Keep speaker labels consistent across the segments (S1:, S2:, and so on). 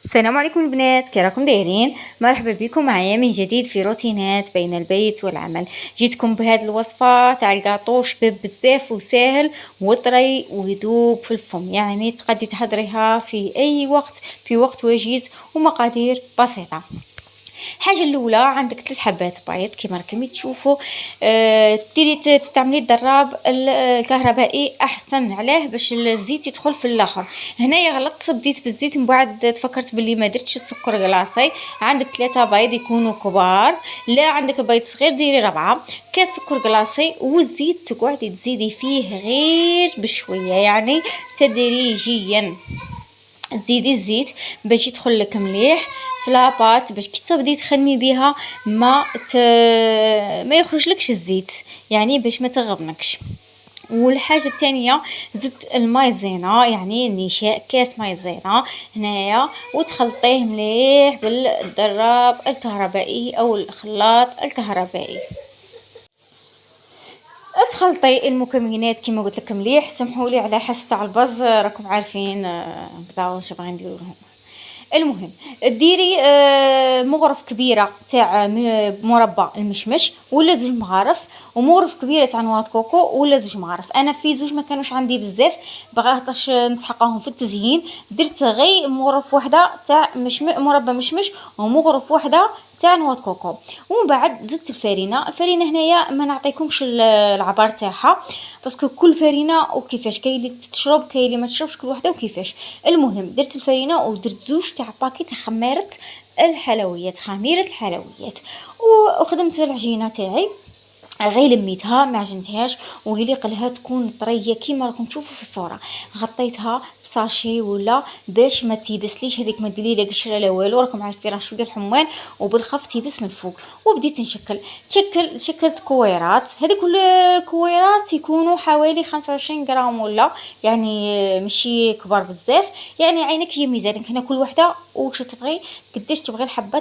S1: السلام عليكم البنات، كي راكم دايرين؟ مرحبا بكم معايا من جديد في روتينات بين البيت والعمل. جيتكم بهذه الوصفه تاع الكاطو شباب بزاف وساهل وطري ويذوب في الفم، يعني تقدري تحضريها في اي وقت، في وقت وجيز ومقادير بسيطه. الحاجه الاولى عندك 3 حبات بيض كما راكم تشوفوا. ديري تستعملي الضراب الكهربائي احسن، علاه باش الزيت يدخل في الاخر. هنايا غلطت بديت بالزيت من بعد تفكرت باللي ما درتش السكر كلاصي. عندك 3 بيض يكونوا كبار، لا عندك بيض صغير ديري 4 كاس سكر كلاصي، والزيت تقعدي تزيدي فيه غير بشويه، يعني تدريجيا تزيدي الزيت باش يدخل لك مليح في لاباط، باش كي تبدي تخدمي بها ما يخرج لكش الزيت، يعني باش ما تغبنكش. والحاجه الثانيه زدت المايزينا، يعني النشاء كاس مايزينا هنايا، وتخلطيه مليح بالضراب الكهربائي او الخلاط الكهربائي. تخلطي المكونات كما قلت لك مليح. سمحوا لي على حس تاع البز، راكم عارفين بدا واش باغي نديرو لهم. المهم ديري مغرف كبيره تاع مربى المشمش ولا 2 مغارف، ومغرف كبيره تاع نواه كوكو ولا 2 مغارف. انا في 2 ما كانوش عندي بزاف، بغيتش نسحقهم في التزيين، درت غير مغرف وحده تاع مربى مشمش ومغرف وحده تاع نواه كوكو. ومن بعد زدت الفرينه هنايا ما نعطيكمش العبار تاعها باسكو كل فرينه وكيفاش، كاين اللي تشرب كاين اللي ما تشربش، كل وحده وكيفاش. المهم درت الفرينه ودرت 2 تاع باكي تاع خميره الحلويات، وخدمت العجينه تاعي غير لميتها ما عجنتهاش، وهي قلها تكون طريه كيما راكم تشوفوا في الصوره. غطيتها بساشي ولا باش ما تيبسليش، هذيك ما ديري لا قشره لا والو، راكم عارفين راه شويه الحموان وبالخف تيبس من فوق. وبديت شكلت كويرات، هذيك كل الكويرات يكونوا حوالي 25 غرام ولا، يعني ماشي كبار بزاف، يعني عينك هي ميزانك هنا كل وحده واش تبغي، قداش تبغي الحبه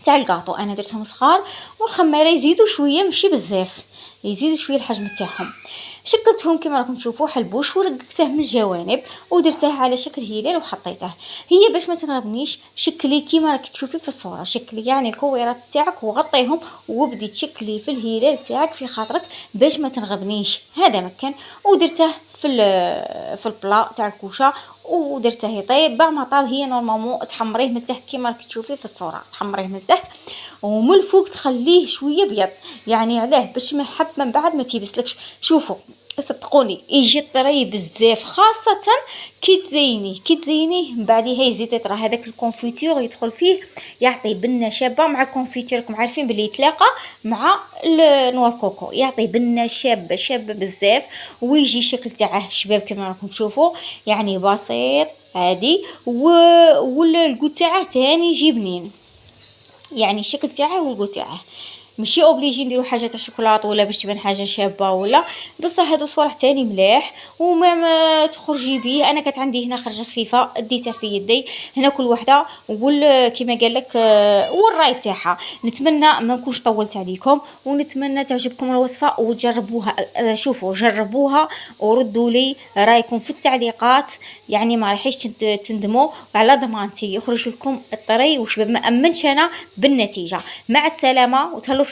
S1: تاع الكاطو. انا درتهم صغار، والخميره يزيدوا شويه ماشي بزاف، يزيدوا شويه الحجم تاعهم. شكلتهم كما راكم تشوفوا حلبوش ورققته من الجوانب ودرته على شكل هلال وحطيته. هي باش ما تنغبنيش شكلي كيما راك تشوفي في الصوره، شكلي يعني الكويرات تاعك وغطيهم وبدي تشكلي في الهلال تاعك في خاطرك باش ما تنغبنيش. هذا مكان ودرته في البلا تاع الكوشه، ودرته يطيب. بعد ما طاب هي نورمالمون تحمريه من تحت كيما راك تشوفي في الصوره، تحمريه من تحت ومن الفوق تخليه شويه بيض، يعني علاه باش ما حب من بعد ما تيبسلكش. شوفوا صدقوني يجي طري بزاف، خاصه كي تزينيه من بعديها يزيد يطرى. هذاك الكونفيتور يدخل فيه يعطي بنه شابه، مع الكونفيتور راكم عارفين بلي يتلاقى مع النوا كوكو يعطي بنه شابه بزاف، ويجي الشكل تاعه شباب كما راكم تشوفوا، يعني بسيط عادي ولا الكو تاعه ثاني يجي بنين، يعني الشكل تاعه والكو تاعه ماشي اوبليجي نديرو حاجه تاع شوكولاط ولا باش تبان حاجه شابه ولا، بصح هادو صوالح تاني ملاح وما تخرجي بيه. انا كانت عندي هنا خرجه خفيفه ديتها في يدي هنا كل وحده، كيما قال لك والراي تاعها. نتمنى ما نكونش طولت عليكم، ونتمنى تعجبكم الوصفه وتجربوها. شوفوا جربوها وردوا لي رايكم في التعليقات، يعني ما رايحيش تندموا، وعلى ضمانتي يخرج لكم الطري وشباب ما امنش انا بالنتيجه. مع السلامه وتهلوا في